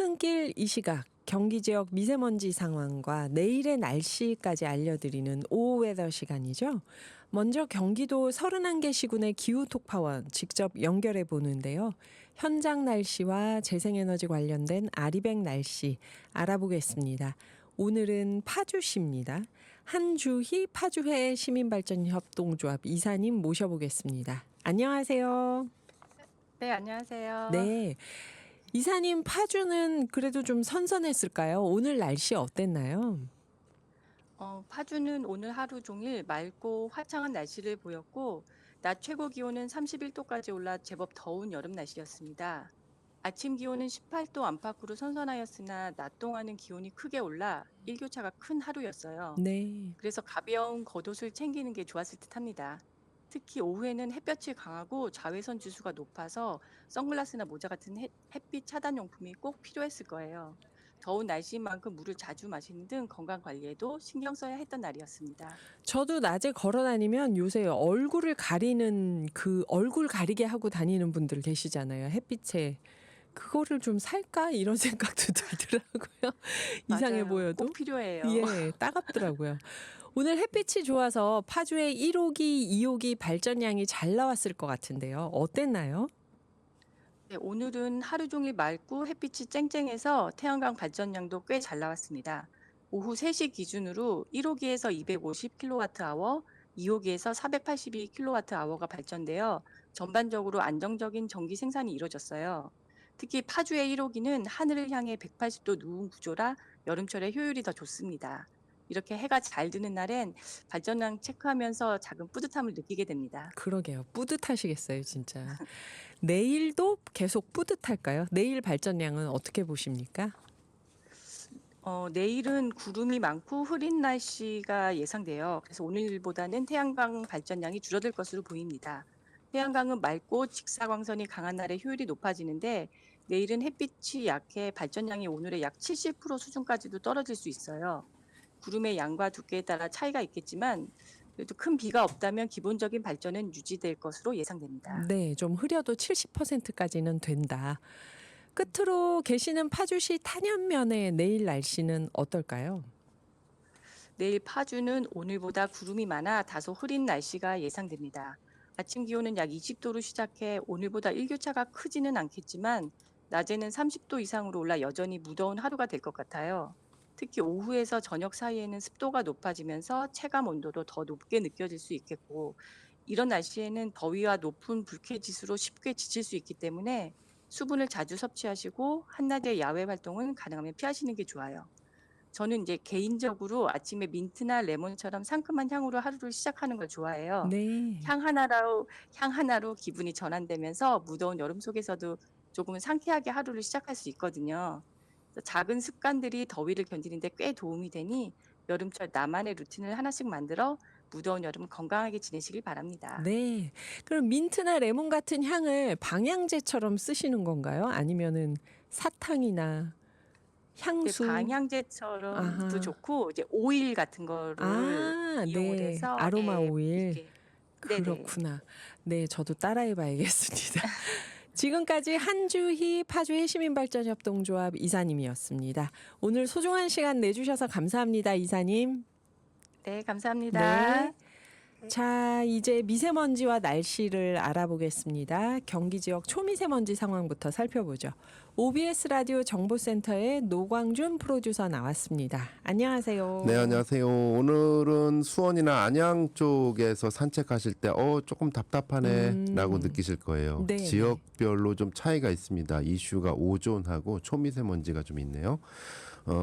퇴근길 이 시각 경기 지역 미세먼지 상황과 내일의 날씨까지 알려드리는 오후웨더 시간이죠. 먼저 경기도 31개 시군의 기후톡파원 직접 연결해 보는데요. 현장 날씨와 재생에너지 관련된 아리백 날씨 알아보겠습니다. 오늘은 파주시입니다. 한주희 파주회 시민발전협동조합 이사님 모셔보겠습니다. 안녕하세요. 네, 안녕하세요. 네. 이사님, 파주는 그래도 좀 선선했을까요? 오늘 날씨 어땠나요? 파주는 오늘 하루 종일 맑고 화창한 날씨를 보였고, 낮 최고 기온은 31도까지 올라 제법 더운 여름 날씨였습니다. 아침 기온은 18도 안팎으로 선선하였으나 낮 동안은 기온이 크게 올라 일교차가 큰 하루였어요. 네. 그래서 가벼운 겉옷을 챙기는 게 좋았을 듯합니다. 특히 오후에는 햇볕이 강하고 자외선 지수가 높아서 선글라스나 모자 같은 햇빛 차단 용품이 꼭 필요했을 거예요. 더운 날씨인 만큼 물을 자주 마시는 등 건강 관리에도 신경 써야 했던 날이었습니다. 저도 낮에 걸어 다니면 요새 얼굴을 가리는 얼굴 가리게 하고 다니는 분들 계시잖아요. 햇빛에. 그거를 좀 살까? 이런 생각도 들더라고요. 이상해 맞아요. 보여도. 꼭 필요해요. 예, 따갑더라고요. 오늘 햇빛이 좋아서 파주의 1호기, 2호기 발전량이 잘 나왔을 것 같은데요. 어땠나요? 네, 오늘은 하루 종일 맑고 햇빛이 쨍쨍해서 태양광 발전량도 꽤 잘 나왔습니다. 오후 3시 기준으로 1호기에서 250kWh, 2호기에서 482kWh가 발전되어 전반적으로 안정적인 전기 생산이 이루어졌어요. 특히 파주의 1호기는 하늘을 향해 180도 누운 구조라 여름철에 효율이 더 좋습니다. 이렇게 해가 잘 드는 날엔 발전량 체크하면서 작은 뿌듯함을 느끼게 됩니다. 그러게요. 뿌듯하시겠어요, 진짜. 내일도 계속 뿌듯할까요? 내일 발전량은 어떻게 보십니까? 내일은 구름이 많고 흐린 날씨가 예상돼요. 그래서 오늘보다는 태양광 발전량이 줄어들 것으로 보입니다. 태양광은 맑고 직사광선이 강한 날에 효율이 높아지는데 내일은 햇빛이 약해 발전량이 오늘의 약 70% 수준까지도 떨어질 수 있어요. 구름의 양과 두께에 따라 차이가 있겠지만 그래도 큰 비가 없다면 기본적인 발전은 유지될 것으로 예상됩니다. 네, 좀 흐려도 70%까지는 된다. 끝으로 계시는 파주시 탄현면의 내일 날씨는 어떨까요? 내일 파주는 오늘보다 구름이 많아 다소 흐린 날씨가 예상됩니다. 아침 기온은 약 20도로 시작해 오늘보다 일교차가 크지는 않겠지만 낮에는 30도 이상으로 올라 여전히 무더운 하루가 될 것 같아요. 특히 오후에서 저녁 사이에는 습도가 높아지면서 체감 온도도 더 높게 느껴질 수 있겠고 이런 날씨에는 더위와 높은 불쾌지수로 쉽게 지칠 수 있기 때문에 수분을 자주 섭취하시고 한낮의 야외 활동은 가능하면 피하시는 게 좋아요. 저는 이제 개인적으로 아침에 민트나 레몬처럼 상큼한 향으로 하루를 시작하는 걸 좋아해요. 네. 향 하나로 기분이 전환되면서 무더운 여름 속에서도 조금은 상쾌하게 하루를 시작할 수 있거든요. 그래서 작은 습관들이 더위를 견디는데 꽤 도움이 되니 여름철 나만의 루틴을 하나씩 만들어 무더운 여름 건강하게 지내시길 바랍니다. 네. 그럼 민트나 레몬 같은 향을 방향제처럼 쓰시는 건가요? 아니면은 사탕이나 네, 향수? 방향제처럼도 아하. 좋고 이제 오일 같은 거를 이용을 네. 해서 아로마 예, 오일. 이렇게 네네. 그렇구나. 네, 저도 따라해 봐야겠습니다. 지금까지 한주희 파주의 시민발전협동조합 이사님이었습니다. 오늘 소중한 시간 내주셔서 감사합니다, 이사님. 네, 감사합니다. 네. 자, 이제 미세먼지와 날씨를 알아보겠습니다. 경기 지역 초미세먼지 상황부터 살펴보죠. OBS 라디오 정보센터의 노광준 프로듀서 나왔습니다. 안녕하세요. 네, 안녕하세요. 오늘은 수원이나 안양 쪽에서 산책하실 때 조금 답답하네 라고 느끼실 거예요. 네, 지역별로 좀 차이가 있습니다. 이슈가 오존하고 초미세먼지가 좀 있네요.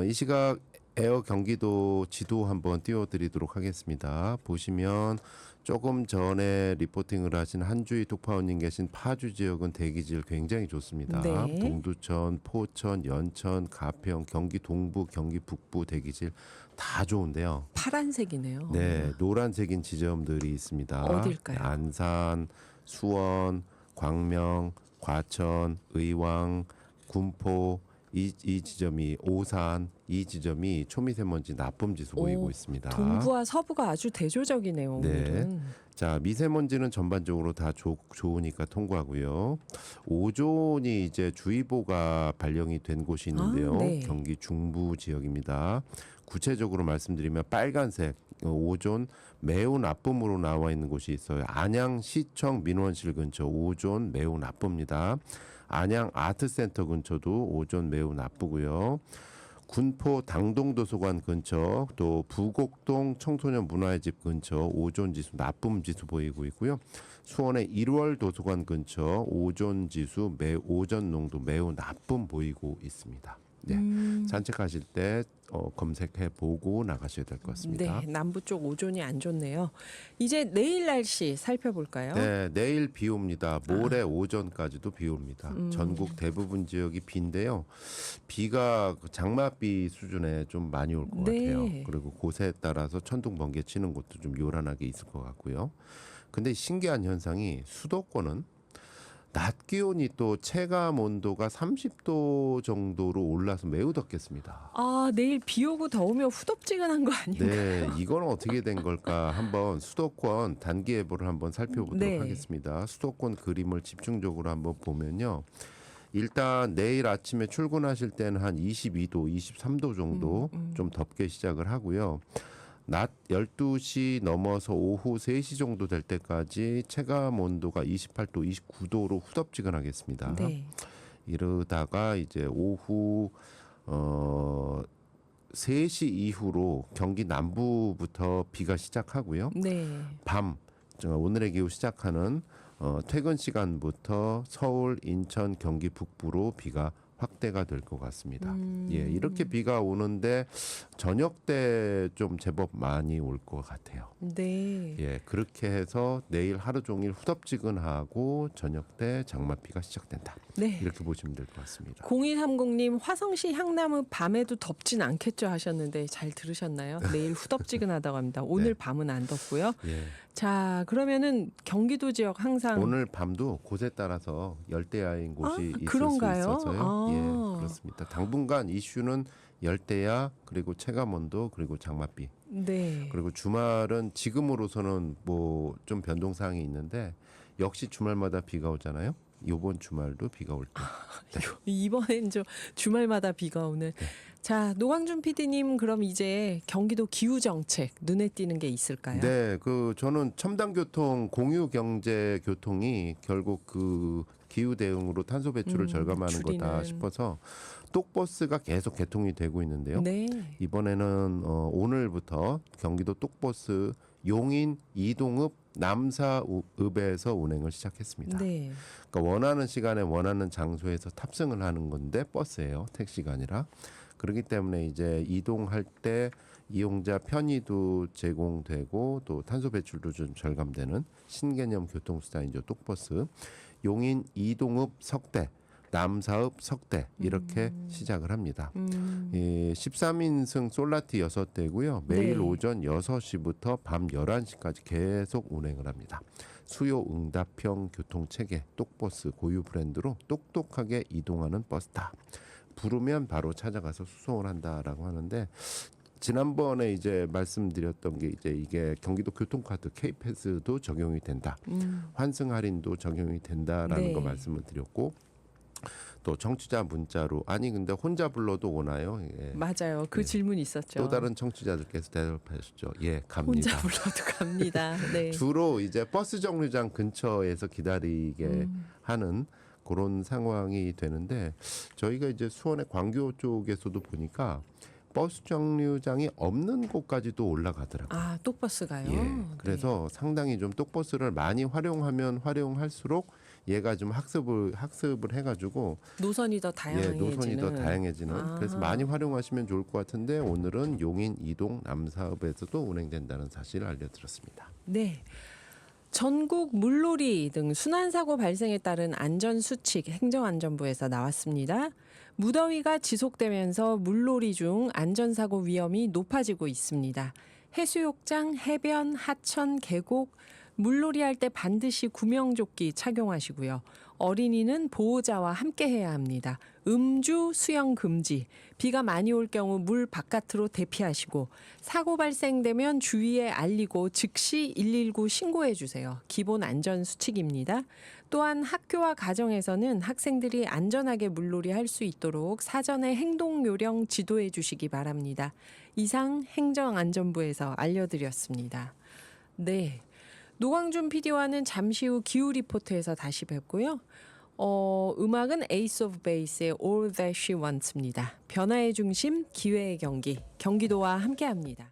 이 시각 에어 경기도 지도 한번 띄워드리도록 하겠습니다. 보시면 조금 전에 리포팅을 하신 한주희 톡파원님 계신 파주 지역은 대기질 굉장히 좋습니다. 네. 동두천, 포천, 연천, 가평, 경기 동부, 경기 북부 대기질 다 좋은데요. 파란색이네요. 네, 노란색인 지점들이 있습니다. 어딜까요? 안산, 수원, 광명, 과천, 의왕, 군포, 이 지점이 오산, 이 지점이 초미세먼지 나쁨 지수 보이고 있습니다. 동부와 서부가 아주 대조적이네요. 네. 오늘은. 자, 미세먼지는 전반적으로 다 좋으니까 통과하고요. 오존이 이제 주의보가 발령이 된 곳이 있는데요. 네. 경기 중부 지역입니다. 구체적으로 말씀드리면 빨간색 오존 매우 나쁨으로 나와 있는 곳이 있어요. 안양시청 민원실 근처 오존 매우 나쁩니다. 안양 아트센터 근처도 오존 매우 나쁘고요. 군포 당동도서관 근처 또 부곡동 청소년 문화의 집 근처 오존 지수 나쁨 지수 보이고 있고요. 수원의 1월 도서관 근처 오존 지수 오존 농도 매우 나쁨 보이고 있습니다. 네. 산책하실 때 검색해 보고 나가셔야 될 것 같습니다. 네, 남부 쪽 오존이 안 좋네요. 이제 내일 날씨 살펴볼까요? 네, 내일 비 옵니다. 모레 오전까지도 비 옵니다. 전국 대부분 지역이 비인데요. 비가 장맛비 수준에 좀 많이 올 것 네. 같아요. 그리고 곳에 따라서 천둥 번개 치는 곳도 좀 요란하게 있을 것 같고요. 근데 신기한 현상이 수도권은 낮 기온이 또 체감 온도가 30도 정도로 올라서 매우 덥겠습니다. 아, 내일 비 오고 더우면 후덥지근한 거 아닌가요? 네, 이건 어떻게 된 걸까? 한번 수도권 단기 예보를 한번 살펴보도록 네. 하겠습니다. 수도권 그림을 집중적으로 한번 보면요. 일단 내일 아침에 출근하실 때는 한 22도, 23도 정도 좀 덥게 시작을 하고요. 낮 12시 넘어서 오후 3시 정도 될 때까지 체감 온도가 28도, 29도로 후덥지근하겠습니다. 네. 이러다가 이제 오후 3시 이후로 경기 남부부터 비가 시작하고요. 네. 밤 오늘의 기후 시작하는 퇴근 시간부터 서울, 인천, 경기 북부로 비가 확대가 될 것 같습니다. 예, 이렇게 비가 오는데 저녁 때 좀 제법 많이 올 것 같아요. 네. 예, 그렇게 해서 내일 하루 종일 후덥지근하고 저녁 때 장맛비가 시작된다. 네. 이렇게 보시면 될 것 같습니다. 0230님 화성시 향남은 밤에도 덥진 않겠죠 하셨는데 잘 들으셨나요? 내일 후덥지근하다고 합니다. 오늘 네. 밤은 안 덥고요. 예. 자, 그러면은 경기도 지역 항상 오늘 밤도 곳에 따라서 열대야인 곳이 있을 그런가요? 수 있어서요. 아. 예, 그렇습니다. 당분간 이슈는 열대야 그리고 체감온도 그리고 장맛비 네. 그리고 주말은 지금으로서는 뭐 좀 변동사항이 있는데 역시 주말마다 비가 오잖아요. 이번 주말도 비가 올 때. 이번엔 좀 주말마다 비가 오는. 네. 자, 노광준 PD님 그럼 이제 경기도 기후 정책 눈에 띄는 게 있을까요? 네, 저는 첨단 교통, 공유 경제 교통이 결국 그 기후 대응으로 탄소 배출을 절감하는 거다 줄이는. 싶어서 똑버스가 계속 개통이 되고 있는데요. 네. 이번에는 오늘부터 경기도 똑버스 용인 이동읍 남사읍에서 운행을 시작했습니다. 네. 그러니까 원하는 시간에 원하는 장소에서 탑승을 하는 건데 버스예요. 택시가 아니라. 그렇기 때문에 이제 이동할 때 이용자 편의도 제공되고 또 탄소 배출도 좀 절감되는 신개념 교통수단이죠. 똑버스. 용인 이동읍 석대, 남사읍 석대 이렇게 시작을 합니다. 13인승 솔라티 6대고요. 매일 네. 오전 6시부터 밤 11시까지 계속 운행을 합니다. 수요 응답형 교통체계 똑버스 고유 브랜드로 똑똑하게 이동하는 버스다. 부르면 바로 찾아가서 수송을 한다라고 하는데 지난번에 이제 말씀드렸던 게 이제 이게 경기도 교통카드 K패스도 적용이 된다. 환승 할인도 적용이 된다라는 네. 거 말씀을 드렸고 또 청취자 문자로 아니 근데 혼자 불러도 오나요? 예. 맞아요. 그 네. 질문 있었죠. 또 다른 청취자들께서 대답하셨죠. 예, 혼자 갑니다. 불러도 갑니다. 네. 주로 이제 버스 정류장 근처에서 기다리게 하는 그런 상황이 되는데 저희가 이제 수원의 광교 쪽에서도 보니까 버스 정류장이 없는 곳까지도 올라가더라고요. 아, 똑버스가요? 예, 그래서 상당히 좀 똑버스를 많이 활용하면 활용할수록 얘가 좀 학습을 해가지고 노선이 더 다양해지는. 노선이 더 다양해지는. 아. 그래서 많이 활용하시면 좋을 것 같은데 오늘은 용인 이동 남사읍에서도 운행된다는 사실을 알려드렸습니다. 네. 전국 물놀이 등 순환사고 발생에 따른 안전수칙 행정안전부에서 나왔습니다. 무더위가 지속되면서 물놀이 중 안전사고 위험이 높아지고 있습니다. 해수욕장, 해변, 하천, 계곡, 물놀이 할 때 반드시 구명조끼 착용하시고요. 어린이는 보호자와 함께 해야 합니다. 음주, 수영 금지. 비가 많이 올 경우 물 바깥으로 대피하시고 사고 발생되면 주위에 알리고 즉시 119 신고해 주세요. 기본 안전 수칙입니다. 또한 학교와 가정에서는 학생들이 안전하게 물놀이 할 수 있도록 사전에 행동 요령 지도해 주시기 바랍니다. 이상 행정안전부에서 알려드렸습니다. 네. 노광준 PD와는 잠시 후 기후 리포트에서 다시 뵙고요. 음악은 Ace of Base의 All That She Wants입니다. 변화의 중심, 기회의 경기, 경기도와 함께합니다.